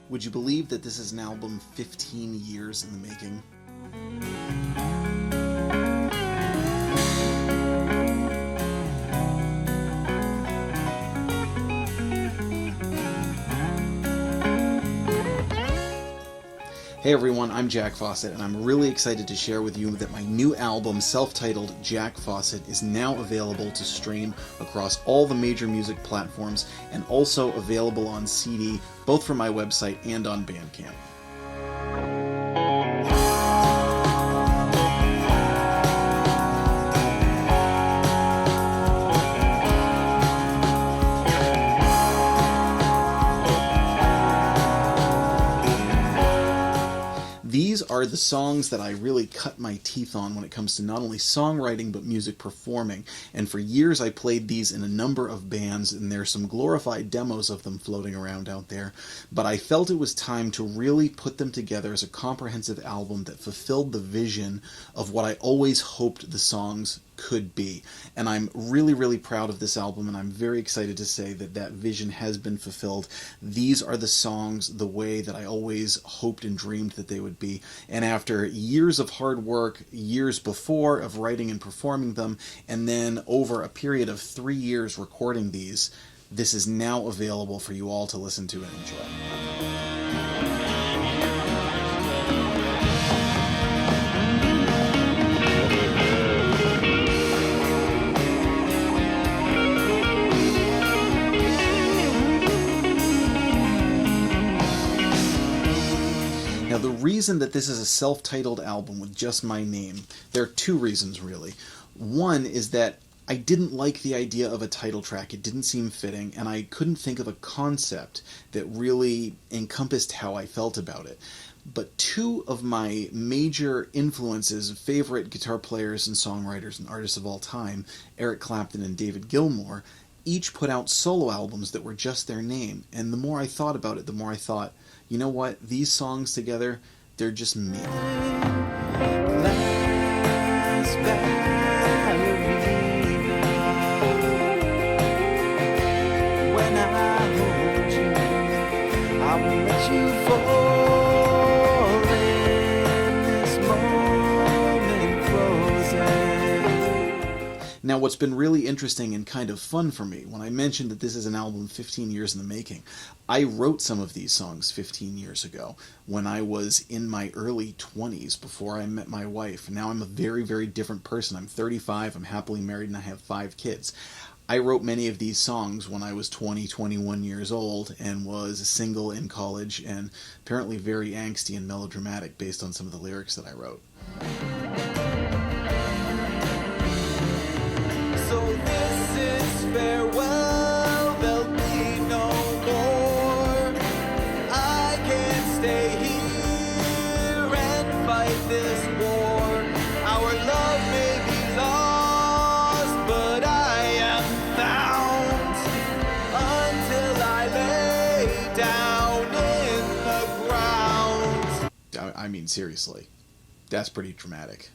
Would you believe that this is an album 15 years in the making? Hey everyone, I'm Jack Fossett, and I'm really excited to share with you that my new album, self-titled Jack Fossett, is now available to stream across all the major music platforms and also available on CD, both from my website and on Bandcamp. These are the songs that I really cut my teeth on when it comes to not only songwriting but music performing, and for years I played these in a number of bands, and there's some glorified demos of them floating around out there, but I felt it was time to really put them together as a comprehensive album that fulfilled the vision of what I always hoped the songs could be. And I'm really proud of this album, and I'm very excited to say that that vision has been fulfilled. These are the songs the way that I always hoped and dreamed that they would be, and after years of hard work, years before of writing and performing them, and then over a period of 3 years recording these, this is now available for you all to listen to and enjoy. Now, the reason that this is a self-titled album with just my name, there are two reasons really. One is that I didn't like the idea of a title track. It didn't seem fitting, and I couldn't think of a concept that really encompassed how I felt about it. But two of my major influences, favorite guitar players and songwriters and artists of all time, Eric Clapton and David Gilmour, each put out solo albums that were just their name. And the more I thought about it, the more I thought, you know what, these songs together, they're just me. When I hold you, I will let you fall in this moment frozen. Now, what's been really interesting and kind of fun for me, when I mentioned that this is an album 15 years in the making, I wrote some of these songs 15 years ago when I was in my early 20s before I met my wife. Now I'm a very different person. I'm 35, I'm happily married, and I have 5 kids. I wrote many of these songs when I was 20, 21 years old and was single in college and apparently very angsty and melodramatic based on some of the lyrics that I wrote. So this is farewell. This war, our love may be lost, but I am found until I lay down in the ground. I mean, seriously, that's pretty dramatic.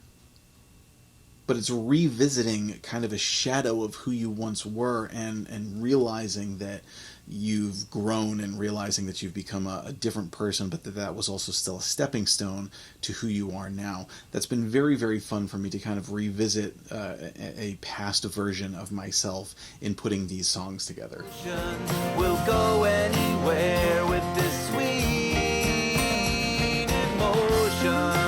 But it's revisiting kind of a shadow of who you once were and realizing that you've grown and realizing that you've become a different person, but that was also still a stepping stone to who you are now. That's been very fun for me to kind of revisit a past version of myself in putting these songs together. We'll go anywhere with this sweet emotion.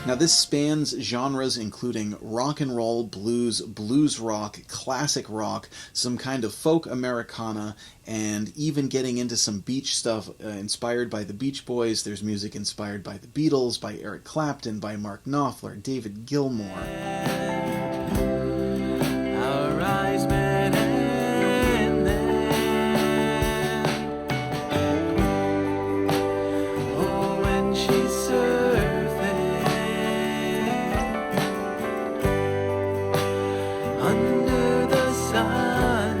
Now this spans genres including rock and roll, blues, blues rock, classic rock, some kind of folk Americana, and even getting into some beach stuff inspired by the Beach Boys. There's music inspired by the Beatles, by Eric Clapton, by Mark Knopfler, David Gilmour. Our eyes met and then, oh, when she under the sun.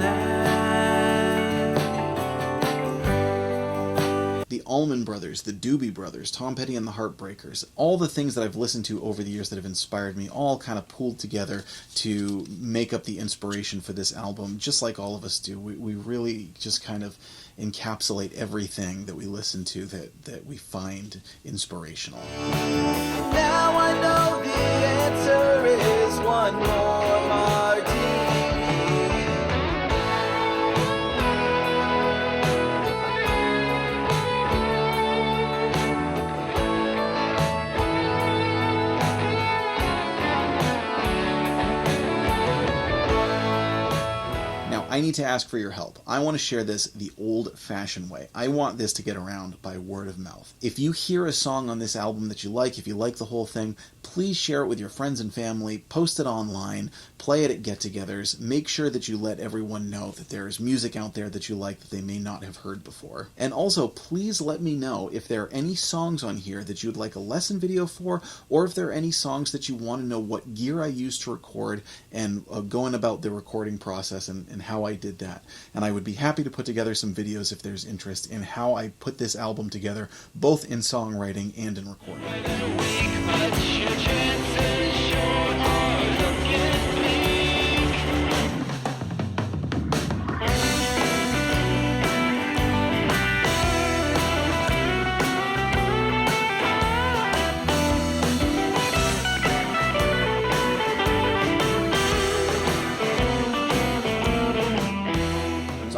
The Allman Brothers Brothers, the Doobie Brothers, Tom Petty and the Heartbreakers, all the things that I've listened to over the years that have inspired me, all kind of pooled together to make up the inspiration for this album, just like all of us do. We really just kind of encapsulate everything that we listen to that we find inspirational. Now I know the answer is one more martini. I need to ask for your help. I want to share this the old-fashioned way. I want this to get around by word of mouth. If you hear a song on this album that you like, if you like the whole thing, please share it with your friends and family, post it online, play it at get-togethers, make sure that you let everyone know that there is music out there that you like that they may not have heard before. And also, please let me know if there are any songs on here that you'd like a lesson video for, or if there are any songs that you want to know what gear I used to record and going about the recording process and how I did that. And I would be happy to put together some videos if there's interest in how I put this album together, both in songwriting and in recording.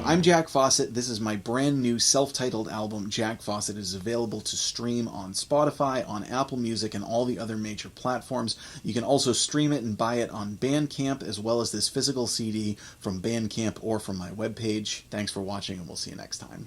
I'm Jack Fossett. This is my brand new self-titled album, Jack Fossett. It is available to stream on Spotify, on Apple Music, and all the other major platforms. You can also stream it and buy it on Bandcamp, as well as this physical CD from Bandcamp or from my webpage. Thanks for watching, and we'll see you next time.